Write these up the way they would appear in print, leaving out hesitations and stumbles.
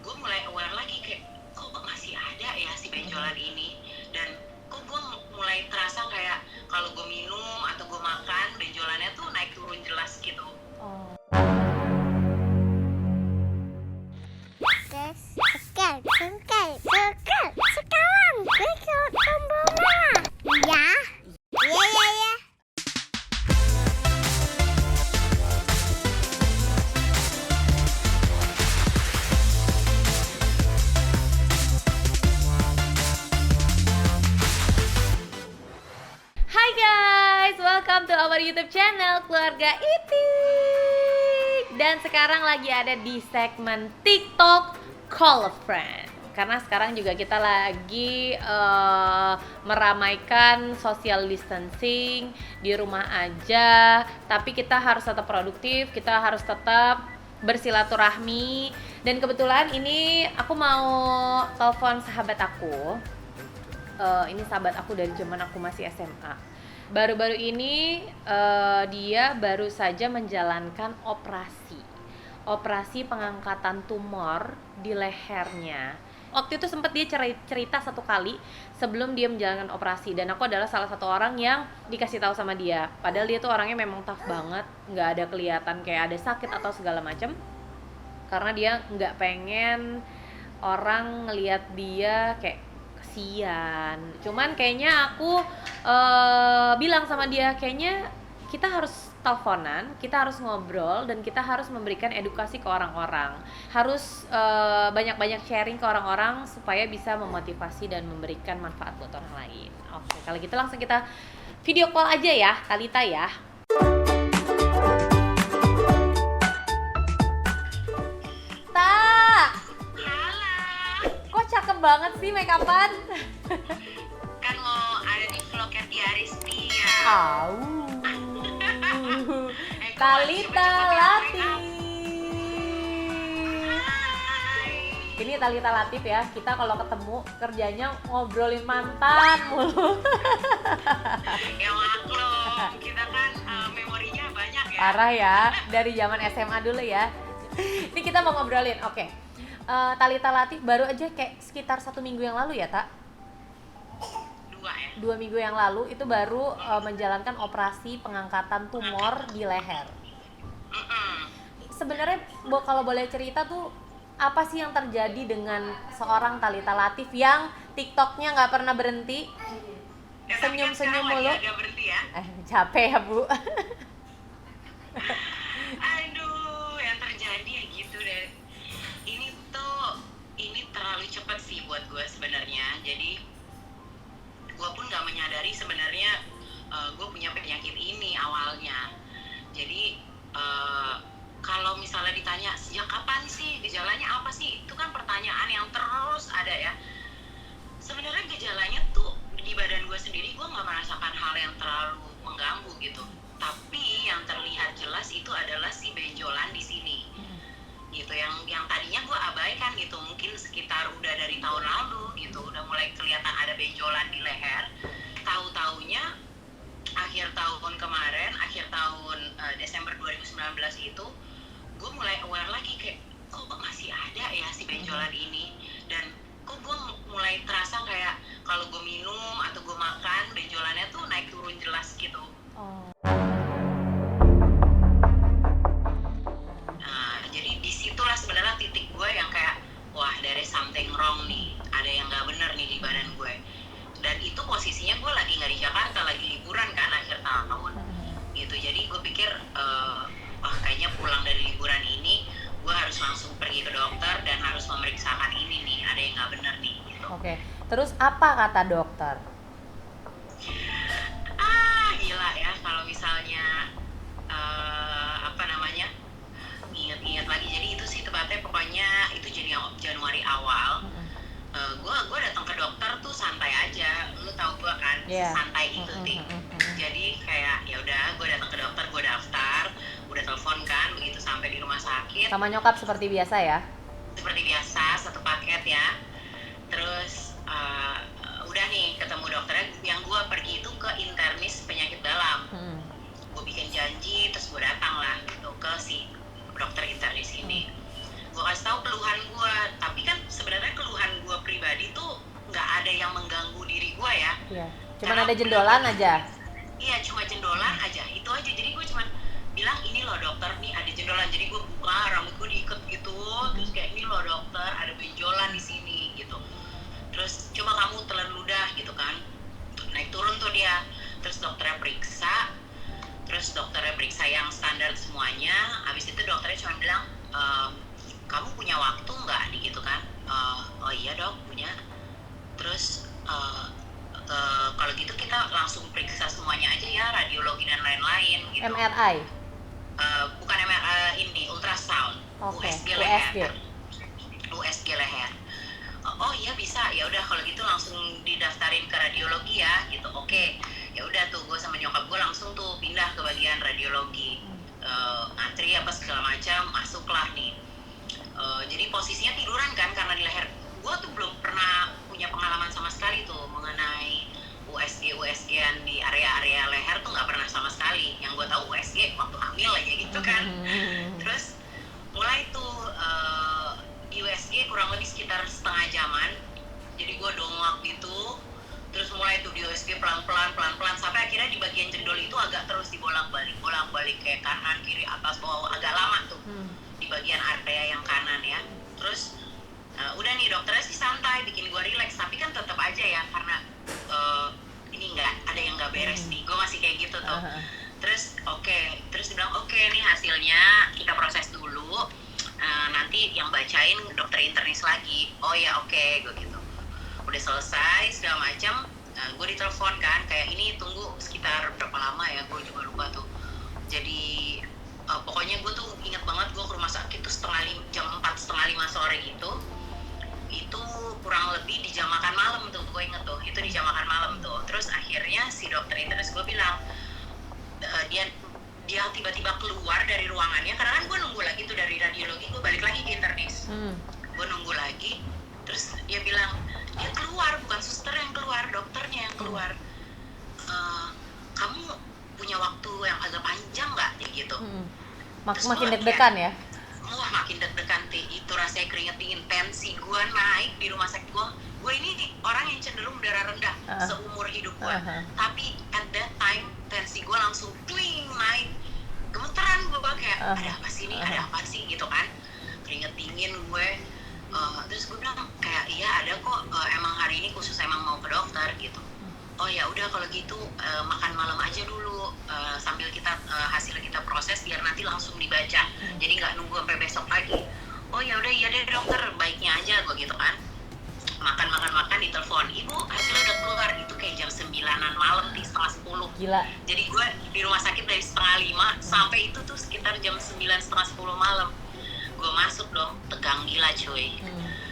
gue mulai aware lagi kayak kok masih ada ya si benjolan ini, dan kok gue mulai terasa kayak kalau gue minum atau gue makan benjolannya tuh naik turun jelas gitu. Sekarang besok tombol merah. Ya. Ya. Hai guys, welcome to our YouTube channel Keluarga Itik. Dan sekarang lagi ada di segmen TikTok Call a Friend. Karena sekarang juga kita lagi meramaikan social distancing di rumah aja. Tapi kita harus tetap produktif, kita harus tetap bersilaturahmi. Dan kebetulan ini aku mau telepon sahabat aku. Ini sahabat aku dari zaman aku masih SMA. Baru-baru ini dia baru saja menjalankan operasi pengangkatan tumor di lehernya. Waktu itu sempat dia cerita satu kali sebelum dia menjalankan operasi, dan aku adalah salah satu orang yang dikasih tahu sama dia. Padahal dia tuh orangnya memang tough banget, nggak ada kelihatan kayak ada sakit atau segala macem, karena dia nggak pengen orang ngelihat dia kayak kasian. Cuman kayaknya aku bilang sama dia, kayaknya kita harus teleponan, kita harus ngobrol, dan kita harus memberikan edukasi ke orang-orang. Harus banyak-banyak sharing ke orang-orang supaya bisa memotivasi dan memberikan manfaat buat orang lain. Oke, kalau gitu langsung kita video call aja ya, Talita ya. Cakep banget sih make upan. Kan mau ada di vlognya Tia Rizky ya. Talita Latif. Ini Talita Latif ya. Kita kalau ketemu kerjanya ngobrolin mantan mulu. Ya maklum, kita kan memorinya banyak ya. Parah ya, dari zaman SMA dulu ya. Ini kita mau ngobrolin, oke. Talita Latif baru aja kayak sekitar 1 minggu yang lalu ya, Tak? 2 minggu yang lalu itu baru menjalankan operasi pengangkatan tumor di leher. Sebenarnya kalau boleh cerita tuh apa sih yang terjadi dengan seorang Talita Latif yang TikToknya nggak pernah berhenti, senyum-senyum mulu? Ya? Capek ya, Bu. Aduh, yang terjadi ya gitu deh. Ini terlalu cepat sih buat gue sebenarnya. Jadi gue pun nggak menyadari sebenarnya gue punya penyakit ini awalnya. Jadi kalau misalnya ditanya sejak kapan sih, gejalanya apa sih, itu kan pertanyaan yang terus ada ya. Sebenarnya gejalanya tuh di badan gue sendiri, gue nggak merasakan hal yang terlalu mengganggu gitu. Tapi yang terlihat jelas itu adalah si benjolan di sini gitu, yang tadinya gue abaikan gitu, mungkin sekitar udah dari tahun lalu gitu, udah mulai kelihatan ada benjolan di leher. Tahu-taunya akhir tahun kemarin, akhir tahun Desember 2019 itu gue mulai aware lagi kayak kok masih ada ya si benjolan ini, dan kok gue mulai terasa kayak kalau gue minum atau gue makan benjolannya tuh naik turun jelas gitu. Disitulah sebenarnya titik gue yang kayak wah, there is something wrong nih, ada yang nggak bener nih di badan gue. Dan itu posisinya gue lagi nggak di Jakarta, lagi liburan kan akhir tahun gitu. Jadi gue pikir kayaknya pulang dari liburan ini gue harus langsung pergi ke dokter dan harus memeriksakan ini nih, ada yang nggak bener nih gitu. Oke, terus apa kata dokter? Gila ya kalau misalnya ingat lagi. Jadi itu sih tepatnya pokoknya itu Januari awal. Gue datang ke dokter tuh santai aja, lu tahu gue kan, santai itu sih. Jadi kayak ya udah, gue datang ke dokter, gue daftar, udah telepon kan, begitu sampai di rumah sakit. Sama nyokap seperti biasa ya? Seperti biasa, satu paket ya. Terus udah nih ketemu dokternya, yang gue pergi itu ke internis penyakit dalam. Gue bikin janji, terus gue datang lah gitu ke si dokter internis ini. Gue kasih tahu keluhan gue, tapi Cuman ada jendolan aja. Iya, cuma jendolan aja, itu aja. Jadi gue cuman bilang, ini loh dokter, nih ada jendolan. Jadi gue buka, rambut gue diikat gitu, terus kayak, ini loh dokter, ada benjolan di sini gitu. Terus coba kamu telan ludah gitu kan. Naik turun tuh dia, terus dokternya periksa, yang standar semuanya. Habis itu dokternya cuma bilang, kamu punya waktu nggak gitu kan. Oh iya dok, punya. Terus kalau gitu kita langsung periksa semuanya aja ya, radiologi dan lain-lain gitu. MRI? Bukan MRI, ini ultrasound. Oke, USG leher. USG. USG leher. Oh iya bisa, ya udah kalau gitu langsung didaftarin ke radiologi ya gitu. Oke, ya udah tuh gue sama nyokap gue langsung tuh pindah ke bagian radiologi. Antri apa segala macam, masuklah nih. Jadi posisinya tiduran kan, karena di leher gue tuh belum pernah punya pengalaman sama sekali tuh mengenai USG-an di area-area leher tuh nggak pernah sama sekali. Yang gue tahu USG waktu hamil aja gitu kan. Terus mulai tuh di USG kurang lebih sekitar setengah jaman. Jadi gue dongak gitu. Terus mulai tuh di USG pelan-pelan sampai akhirnya di bagian jendol itu agak terus dibolak-balik kayak kanan kiri atas bawah, agak lama tuh di bagian area yang kanan ya. Terus udah nih dokternya sih santai, bikin gue relax, tapi kan tetap aja ya karena ini nggak ada yang nggak beres nih, gue masih kayak gitu tuh. Terus terus dibilang oke, nih hasilnya kita proses dulu, nanti yang bacain dokter internis lagi. Oh ya oke, gue gitu. Udah selesai segala macam, gue ditelepon kan, kayak ini tunggu sekitar berapa lama ya, gue juga lupa tuh. Jadi pokoknya gue tuh inget banget, gue ke rumah sakit tuh jam 4:30 sore gitu. Itu kurang lebih di jam makan malam tuh, gue inget tuh, itu di jam makan malam tuh. Terus akhirnya si dokter internis gue bilang, dia tiba-tiba keluar dari ruangannya, karena kan gue nunggu lagi tuh dari radiologi, gue balik lagi ke internis. Gue nunggu lagi, terus dia bilang, dia keluar, bukan suster yang keluar, dokternya yang keluar. Kamu punya waktu yang agak panjang nggak gitu? Makin deg-degan ya? Wah, makin deg-degan itu rasanya keringet dingin, tensi gue naik di rumah sakit. Gue ini orang yang cenderung darah rendah seumur hidup gue, tapi at that time tensi gue langsung twing naik, gemeteran gue kayak ada apa sih nih, ada apa sih gitu kan, keringet dingin gue. Terus gue bilang kayak iya ada kok, emang hari ini khusus emang mau ke dokter gitu. Oh ya udah kalau gitu makan malam aja dulu, sambil kita hasil kita proses biar nanti langsung dibaca, jadi nggak nunggu sampai besok lagi. Oh ya udah, iya deh dokter, baiknya aja gue gitu kan. Makan ditelepon, ibu hasilnya udah keluar. Itu kayak jam 9-an malam, 9:30. Gila. Jadi gue di rumah sakit dari 4:30 sampai itu tuh sekitar jam 9, 9:30 malam. Gue masuk dong, tegang gila cuy.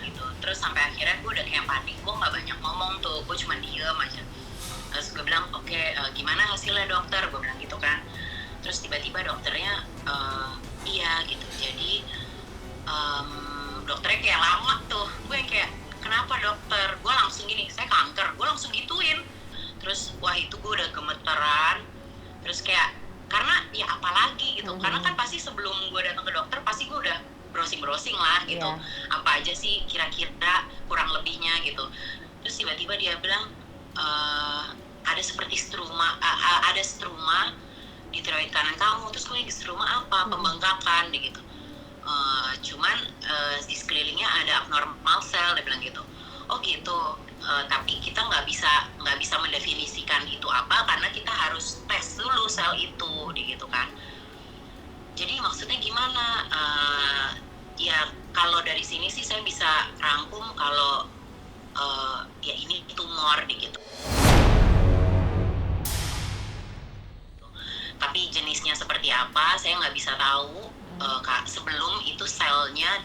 Gitu. Terus sampai akhirnya gue udah kayak panik, gue nggak banyak ngomong tuh, gue cuma diem aja. Terus gue bilang oke, gimana hasilnya dokter, gue bilang gitu kan. Terus tiba-tiba dokternya iya gitu. Jadi dokternya kayak lama tuh. Gue yang kayak kenapa dokter, gue langsung gini, saya kanker, gue langsung gituin. Terus wah itu gue udah gemeteran. Terus kayak karena ya apalagi gitu, karena kan pasti sebelum gue datang ke dokter pasti gue udah browsing lah gitu, apa aja sih kira-kira kurang lebihnya gitu. Terus tiba-tiba dia bilang ada seperti struma, ada struma di tiroid kanan kamu. Terus gue struma apa, pembengkakan gitu. Cuman di sekelilingnya ada abnormal sel, dia bilang gitu. Oh gitu. Tapi kita nggak bisa mendefinisikan itu apa karena kita harus tes dulu sel itu, gitu kan. Jadi maksudnya gimana? Ya kalau dari sini sih saya bisa rangkum kalau ya ini tumor gitu. Tapi jenisnya seperti apa saya nggak bisa tahu. Sebelum itu selnya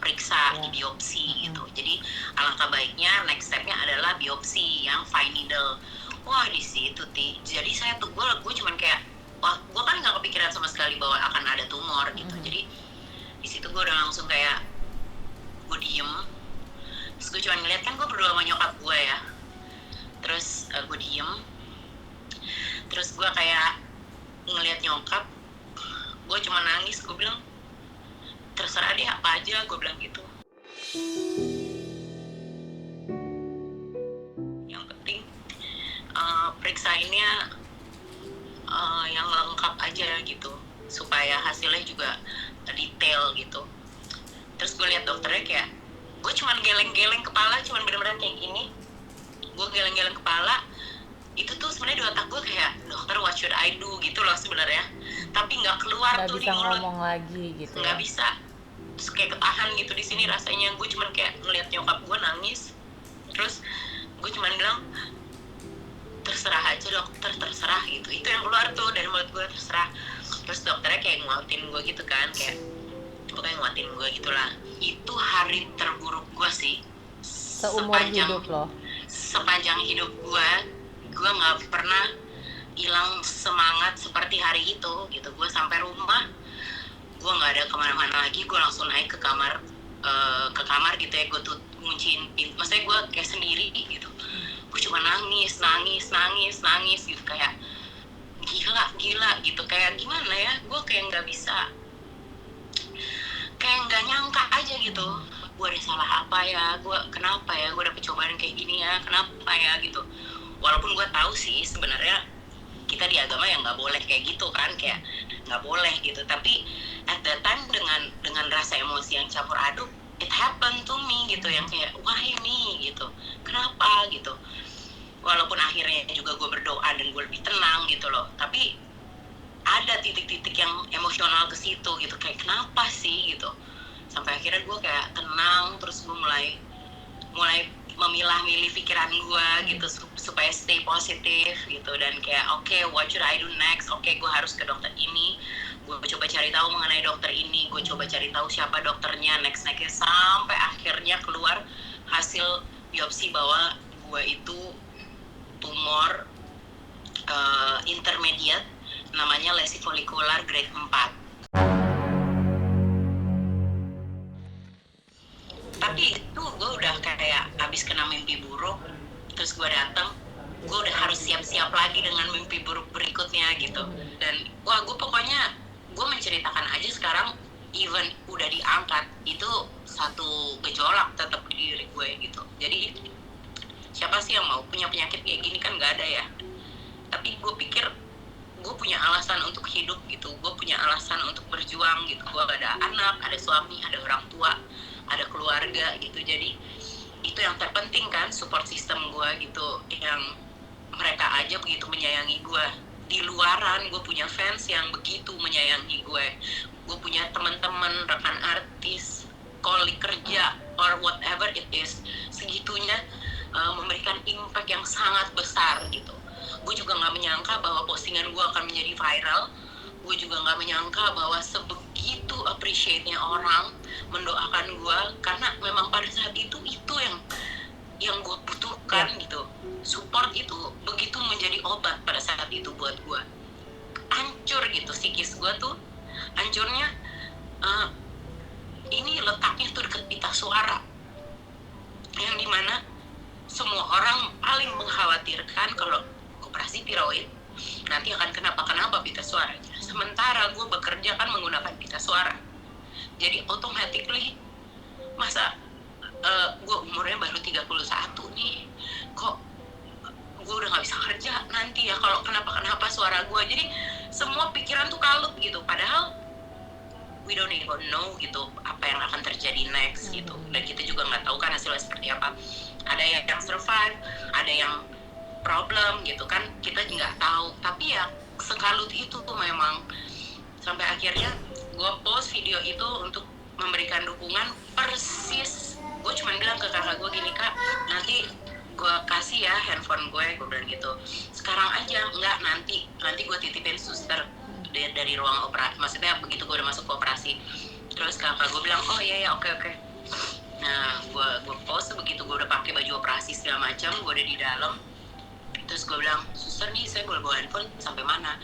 periksa di biopsi gitu. Jadi alangkah baiknya next stepnya adalah biopsi yang fine needle. Wah di situ jadi saya tuh gue cuman kayak wah gue kan nggak kepikiran sama sekali bahwa akan ada tumor gitu. Jadi di situ gue udah langsung kayak gue diem. Terus gue cuman ngeliat, kan gue berdua sama nyokap gue ya. Terus gue diem. Terus gue kayak ngeliat nyokap, gue cuma nangis. Gue bilang terserah deh apa aja, gue bilang gitu. Yang penting lainnya yang lengkap aja gitu, supaya hasilnya juga detail gitu. Terus gue lihat dokternya kayak gue cuman geleng-geleng kepala, cuman bener-bener kayak gini, gue geleng-geleng kepala. Itu tuh sebenarnya di otak gue kayak, dokter what should I do gitu loh sebenarnya, tapi nggak keluar Nggak tuh di bisa mulut, ngomong lagi gitu nggak ya. bisa. Terus kayak ketahan gitu di sini rasanya. Gue cuman kayak ngeliat nyokap gue nangis, terus gue cuman bilang terserah aja dokter, terserah gitu. Itu yang keluar tuh dari mulut gue, terserah. Terus dokternya kayak nguatin gue gitu kan, kayak pokoknya nguatin gue gitulah. Itu hari terburuk gue sih Seumur hidup loh. sepanjang hidup gue nggak pernah hilang semangat seperti hari itu gitu. Gue sampai rumah, gue nggak ada kemana-mana lagi, gue langsung naik ke kamar gitu ya. Gue tuh ngunciin pintu, maksudnya gue kayak sendiri gitu. Gue cuma nangis gitu, kayak gila gitu. Kayak gimana ya, gue kayak nggak bisa, kayak nggak nyangka aja gitu. Gue ada salah apa ya, gue kenapa ya gue dapet cobaan kayak gini ya, kenapa ya gitu. Walaupun gue tahu sih sebenarnya kita di agama yang nggak boleh kayak gitu kan, kayak nggak boleh gitu. Tapi at that time dengan rasa emosi yang campur aduk, it happened to me gitu, yang kayak why me gitu, kenapa gitu. Walaupun akhirnya juga gue berdoa dan gue lebih tenang gitu loh, tapi ada titik-titik yang emosional ke situ gitu, kayak kenapa sih gitu. Sampai akhirnya gue kayak tenang, terus gue mulai memilah-milih pikiran gue gitu supaya stay positif gitu. Dan kayak oke, what should I do next? Oke, gue harus ke dokter ini. Gue coba cari tahu mengenai dokter ini, gue coba cari tahu siapa dokternya nextnya, sampai akhirnya keluar hasil biopsi bahwa gue itu tumor intermediate, namanya lesi folikular grade 4. Tapi itu gue udah kayak abis kena mimpi buruk, terus gue datang, gue udah harus siap-siap lagi dengan mimpi buruk berikutnya gitu. Dan wah, gue pokoknya gue menceritakan aja sekarang, even udah diangkat, itu satu gejolak tetap di diri gue gitu. Jadi siapa sih yang mau punya penyakit kayak gini, kan nggak ada ya. Tapi gue pikir gue punya alasan untuk hidup gitu, gue punya alasan untuk berjuang gitu. Gue ada anak, ada suami, ada orang tua, ada keluarga gitu. Jadi itu yang terpenting kan, support system gue gitu, yang mereka aja begitu menyayangi gue. Di luaran gue punya fans yang begitu menyayangi gue. Gue punya teman-teman, rekan artis, kolik kerja, or whatever it is, segitunya memberikan impact yang sangat besar gitu. Gue juga nggak menyangka bahwa postingan gue akan menjadi viral. Gue juga nggak menyangka bahwa sebegitu appreciate-nya orang mendoakan gue, karena memang pada saat itu yang gue butuhkan gitu. Support itu begitu menjadi obat pada saat itu buat gue. Hancur gitu psikis gue tuh, hancurnya ini letaknya tuh deket pita suara, yang dimana semua orang paling mengkhawatirkan kalau operasi tiroid nanti akan kenapa pita suaranya. Sementara gue bekerja kan menggunakan pita suara, jadi automatically masa gue umurnya baru 31 nih, kok gue udah gak bisa kerja nanti ya kalau kenapa suara gue. Jadi semua pikiran tuh kalut gitu, padahal we don't even know gitu apa yang akan terjadi next gitu. Dan kita juga nggak tahu kan hasilnya seperti apa. Ada yang survive, ada yang problem gitu kan, kita nggak tahu. Tapi ya sekalut itu tuh memang. Sampai akhirnya gue post video itu untuk memberikan dukungan. Persis gue cuma bilang ke kakak gue gini, kak nanti gue kasih ya handphone gue bilang gitu sekarang aja, enggak nanti gue titipin suster dari ruang operasi, maksudnya begitu gue udah masuk ke operasi. Terus kakak gue bilang oh iya oke. Nah gue post begitu gue udah pakai baju operasi segala macam, gue udah di dalam. Terus gue bilang, suster nih saya boleh bawa handphone sampai mana?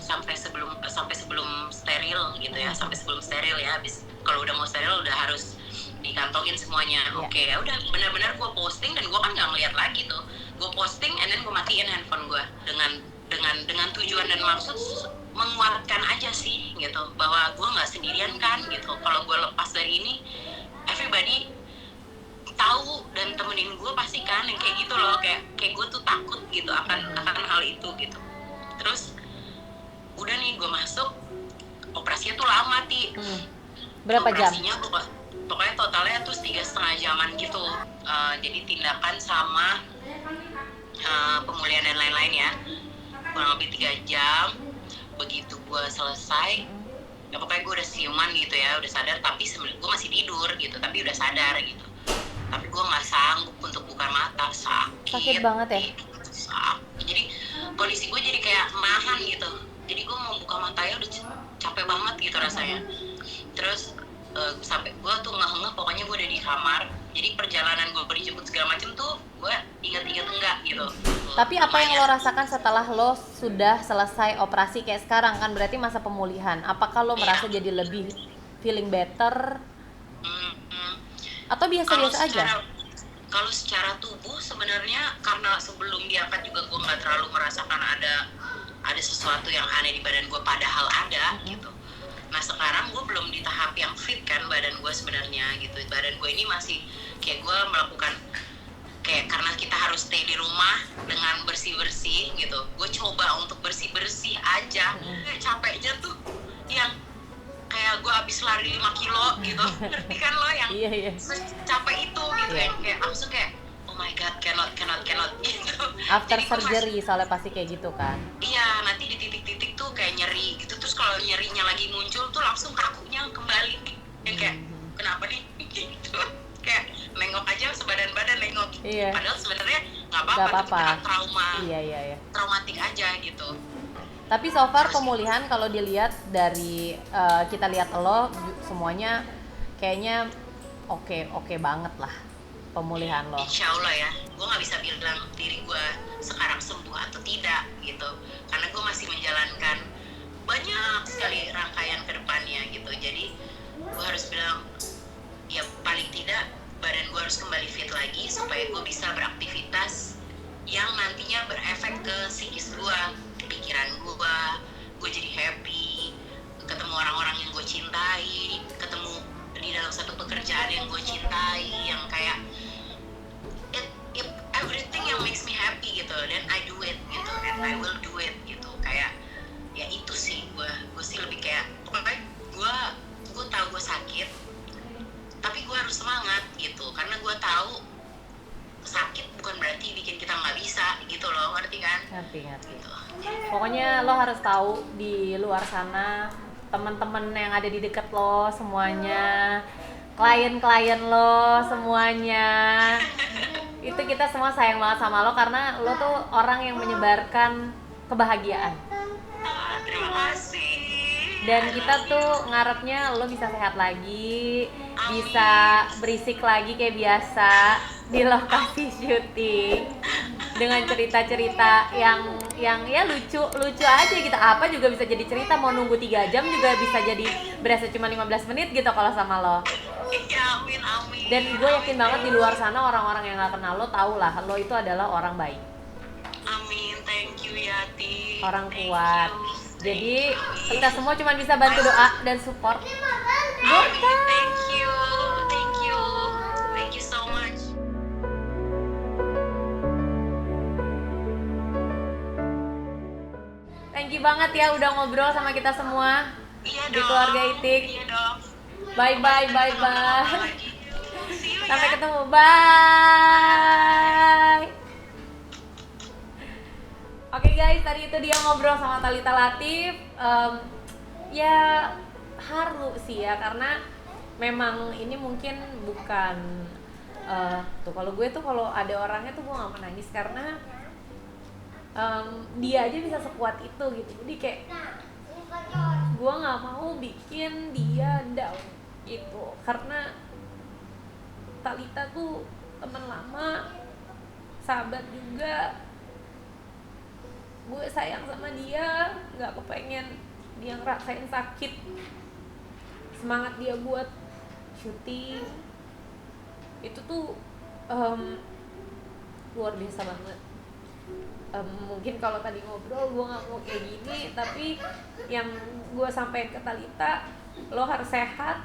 Sampai sebelum steril gitu ya, sampai sebelum steril ya. Habis kalau udah mau steril udah harus dikantongin semuanya. Oke, ya udah benar-benar gue posting, dan gue kan nggak ngeliat lagi tuh. Gue posting and then gue matiin handphone gue dengan tujuan dan maksud menguatkan aja sih gitu, bahwa gue nggak sendirian kan gitu. Kalau gue lepas dari ini, everybody tahu tahu dan temenin gue pasti kan yang kayak gitu loh, kayak gue tuh takut gitu akan hal itu gitu. Terus udah nih gue masuk, operasinya tuh lama Berapa jam? operasinya pokoknya totalnya tuh 3,5 jaman gitu. Jadi tindakan sama pemulihan dan lain-lain ya, kurang lebih 3 jam. Begitu gue selesai, ya pokoknya gue udah siuman gitu ya, udah sadar, tapi sebenarnya gue masih tidur gitu, tapi udah sadar gitu. Tapi gue nggak sanggup untuk buka mata, Sakit banget ya? sakit. Jadi kondisi gue jadi kayak nahan gitu, jadi gue mau buka matanya udah capek banget gitu rasanya. Terus sampai gue tuh ngeh-ngeh, pokoknya gue udah di kamar. Jadi perjalanan gue dijemput segala macem tuh gue inget-inget enggak gitu. Tapi apa yang lo rasakan setelah lo sudah selesai operasi kayak sekarang kan berarti masa pemulihan? Apakah lo merasa jadi lebih feeling better atau biasa-biasa aja? Kalau secara tubuh sebenarnya, karena sebelum diangkat juga gue nggak terlalu merasakan ada sesuatu yang aneh di badan gue, padahal ada gitu. Nah sekarang gue belum di tahap yang fit kan badan gue sebenarnya gitu. Badan gue ini masih kayak gue melakukan, kayak karena kita harus stay di rumah dengan bersih-bersih gitu, gue coba untuk bersih-bersih aja. Capeknya tuh yang kayak gue abis lari 5 kilo gitu, ngerti kan lo yang Iya. capek itu gitu ya, kayak langsung kayak oh my god, cannot gitu. After Jadi gua surgery soalnya pasti kayak gitu kan? iya, nanti di titik-titik tuh kayak nyeri gitu, terus kalau nyerinya lagi muncul tuh langsung kakunya kembali, yang kayak kenapa nih gitu, kayak nengok aja sebadan-badan nengok. Iya. Padahal sebenarnya nggak Nggak apa-apa, apa-apa. itu trauma, Iya. traumatik aja gitu. Tapi so far pemulihan kalau dilihat dari kita lihat lo semuanya kayaknya oke banget lah pemulihan lo. Insya Allah ya, gue nggak bisa bilang diri gue sekarang sembuh atau tidak gitu, karena gue masih menjalankan banyak sekali rangkaian ke depannya gitu. Jadi gue harus bilang ya paling tidak badan gue harus kembali fit lagi supaya gue bisa beraktivitas yang nantinya berefek ke psikis gue, pikiran gue jadi happy, ketemu orang-orang yang gue cintai, ketemu di dalam satu pekerjaan yang gue cintai, yang kayak everything yang makes me happy gitu, dan I do it gitu, and I will do it gitu. Kayak ya itu sih, gue sih lebih kayak pokoknya gue tahu gue sakit, tapi gue harus semangat gitu, karena gue tahu sakit bukan berarti bikin kita nggak bisa gitu loh, ngerti kan? Ngerti. Gitu. Pokoknya lo harus tahu di luar sana teman-teman yang ada di deket lo semuanya, klien-klien lo semuanya, itu kita semua sayang banget sama lo karena lo tuh orang yang menyebarkan kebahagiaan. Terima kasih. Dan kita tuh ngarepnya lo bisa sehat lagi, bisa berisik lagi kayak biasa di lokasi syuting dengan cerita-cerita yang ya lucu aja gitu. Apa juga bisa jadi cerita, mau nunggu 3 jam juga bisa jadi berasa cuma 15 menit gitu kalau sama lo. Ya, amin. Dan gue yakin banget di luar sana orang-orang yang gak kenal lo tahu lah lo itu adalah orang baik, Amin, thank you Yati. orang Thank kuat. you. Jadi kita semua cuma bisa bantu doa dan support. Amin, thank you so much. Thank you banget ya udah ngobrol sama kita semua Iya di dong. keluarga Itik. Iya dong. Bye. See you Sampai ya. ketemu. Bye. Oke guys, tadi itu dia ngobrol sama Thalita Latif. Ya haru sih ya, karena memang ini mungkin bukan tuh kalau gue tuh kalau ada orangnya tuh gue gak mau nangis karena dia aja bisa sekuat itu gitu. Jadi kayak gue nggak mau bikin dia down gitu, karena Thalita tuh teman lama, sahabat juga. Gue sayang sama dia, nggak kepengen dia ngerasain sakit. Semangat dia buat syuting itu tuh luar biasa banget. Mungkin kalau tadi ngobrol gue nggak mau kayak gini, tapi yang gue sampaikan ke Thalita, lo harus sehat,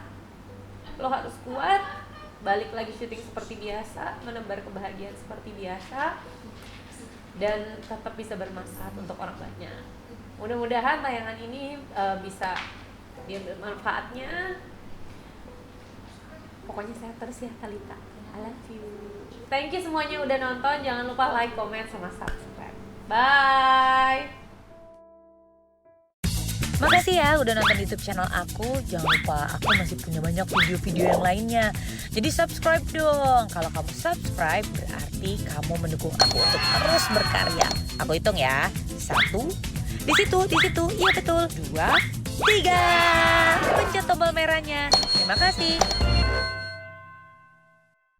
lo harus kuat, balik lagi syuting seperti biasa, menebar kebahagiaan seperti biasa, dan tetap bisa bermanfaat untuk orang banyak. Mudah-mudahan tayangan ini bisa diambil manfaatnya. Pokoknya sehat terus ya Talita. I love you. Thank you semuanya udah nonton. Jangan lupa like, comment, sama subscribe. Bye. Makasih ya udah nonton YouTube channel aku. Jangan lupa aku masih punya banyak video-video yang lainnya. Jadi subscribe dong. Kalau kamu subscribe berarti kamu mendukung aku untuk terus berkarya. Aku hitung ya. 1, di situ, iya betul. 2, 3. Pencet tombol merahnya. Terima kasih.